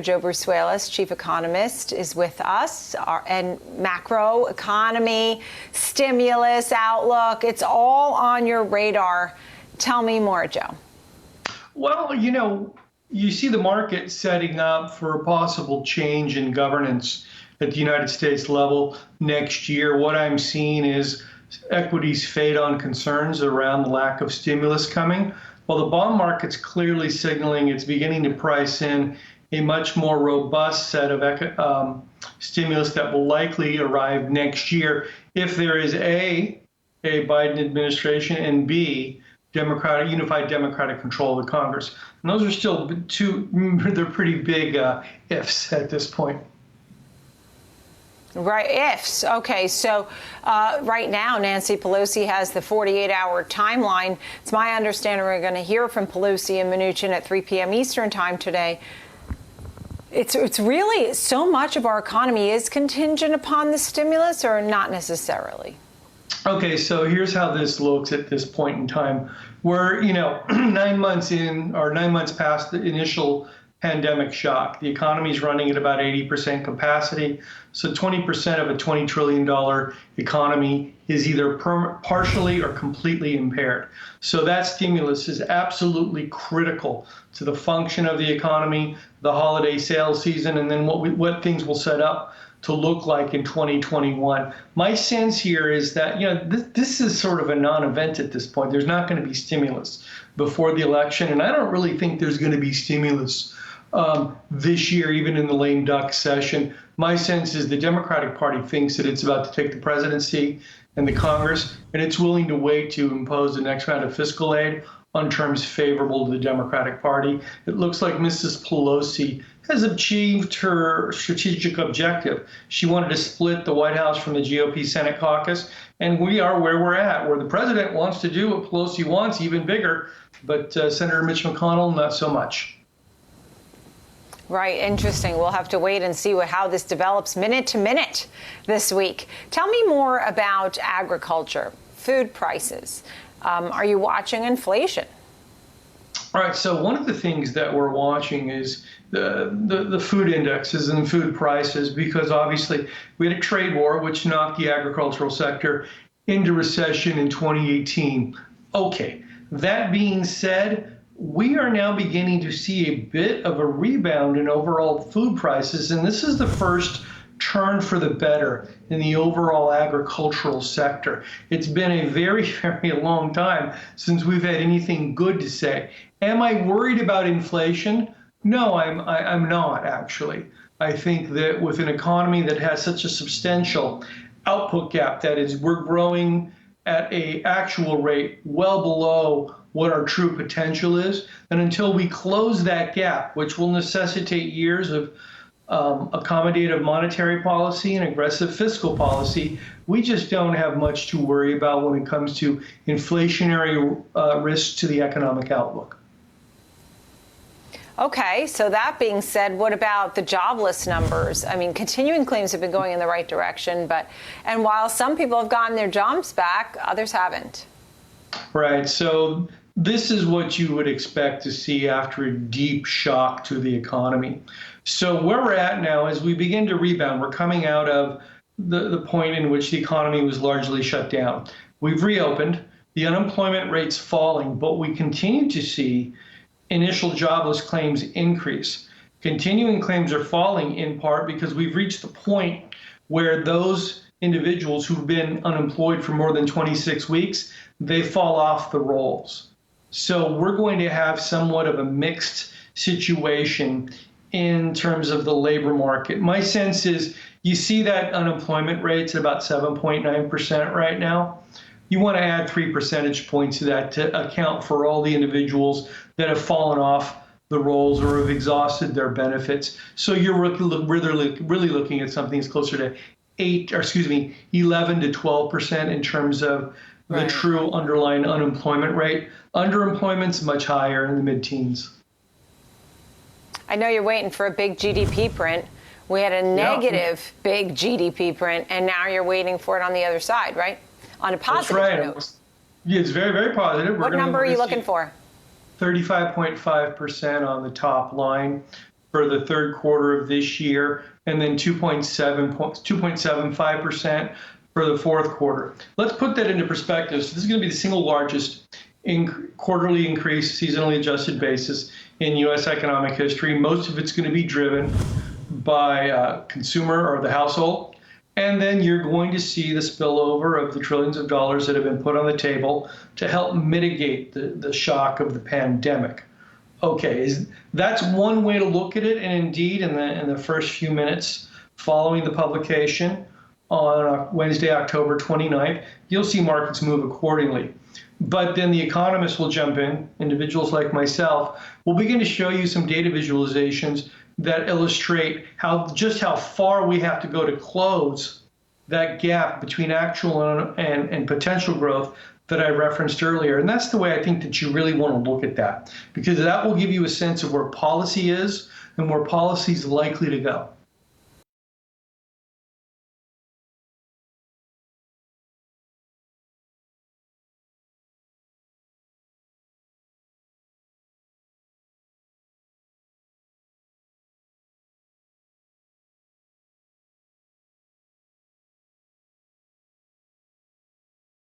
Joe Brusuelas, chief economist, is with us. And macro economy, stimulus outlook, it's all on your radar. Tell me more, Joe. Well, you see the market setting up for a possible change in governance at the United States level next year. What I'm seeing is equities fade on concerns around the lack of stimulus coming. Well, the bond market's clearly signaling it's beginning to price in a much more robust set of stimulus that will likely arrive next year if there is A, Biden administration, and B, unified Democratic control of the Congress. And those are still they're pretty big ifs at this point. Right, ifs. Okay, so right now, Nancy Pelosi has the 48-hour timeline. It's my understanding we're going to hear from Pelosi and Mnuchin at 3 p.m. Eastern time today. It's really so much of our economy is contingent upon the stimulus, or not necessarily? Okay, so here's how this looks at this point in time. We're, 9 months in, or 9 months past the initial pandemic shock. The economy is running at about 80% capacity. So 20% of a $20 trillion economy is either partially or completely impaired. So that stimulus is absolutely critical to the function of the economy, the holiday sales season, and then what things will set up to look like in 2021. My sense here is that, this is sort of a non-event at this point. There's not going to be stimulus before the election, and I don't really think there's going to be stimulus this year, even in the lame duck session. My sense is the Democratic Party thinks that it's about to take the presidency and the Congress, and it's willing to wait to impose the next round of fiscal aid on terms favorable to the Democratic Party. It looks like Mrs. Pelosi has achieved her strategic objective. She wanted to split the White House from the GOP Senate caucus, and we are where we're at, where the president wants to do what Pelosi wants, even bigger, but Senator Mitch McConnell, not so much. Right. Interesting. We'll have to wait and see how this develops minute to minute this week. Tell me more about agriculture, food prices. Are you watching inflation? All right. So one of the things that we're watching is the food indexes and food prices, because obviously we had a trade war which knocked the agricultural sector into recession in 2018. Okay. That being said, we are now beginning to see a bit of a rebound in overall food prices, and this is the first turn for the better in the overall agricultural sector. It's been a very, very long time since we've had anything good to say. Am I worried about inflation? No, I'm not, actually. I think that with an economy that has such a substantial output gap, that is, we're growing at an actual rate well below what our true potential is. And until we close that gap, which will necessitate years of accommodative monetary policy and aggressive fiscal policy, we just don't have much to worry about when it comes to inflationary risks to the economic outlook. Okay, so that being said, what about the jobless numbers? I mean, continuing claims have been going in the right direction, and while some people have gotten their jobs back, others haven't. Right, so this is what you would expect to see after a deep shock to the economy. So where we're at now is we begin to rebound. We're coming out of the point in which the economy was largely shut down. We've reopened, the unemployment rate's falling, but we continue to see initial jobless claims increase. Continuing claims are falling in part because we've reached the point where those individuals who've been unemployed for more than 26 weeks, they fall off the rolls. So we're going to have somewhat of a mixed situation in terms of the labor market. My sense is you see that unemployment rate's at about 7.9% right now. You want to add 3 percentage points to that to account for all the individuals that have fallen off the rolls or have exhausted their benefits. So you're really looking at something that's closer to 11 to 12% in terms of the true underlying unemployment rate. Underemployment's much higher in the mid-teens. I know you're waiting for a big GDP print. We had a negative big GDP print, and now you're waiting for it on the other side, right? On a positive note. Yeah, it's very, very positive. What number are you looking for? 35.5% on the top line. for the third quarter of this year, and then 2.75% for the fourth quarter. Let's put that into perspective. So this is going to be the single largest quarterly increase, seasonally adjusted basis in U.S. economic history. Most of it's going to be driven by consumer or the household. And then you're going to see the spillover of the trillions of dollars that have been put on the table to help mitigate the shock of the pandemic. Okay, that's one way to look at it. And indeed, in the first few minutes following the publication on Wednesday, October 29th, you'll see markets move accordingly. But then the economists will jump in, individuals like myself. We'll begin to show you some data visualizations that illustrate just how far we have to go to close that gap between actual and potential growth that I referenced earlier. And that's the way I think that you really want to look at that, because that will give you a sense of where policy is and where policy is likely to go.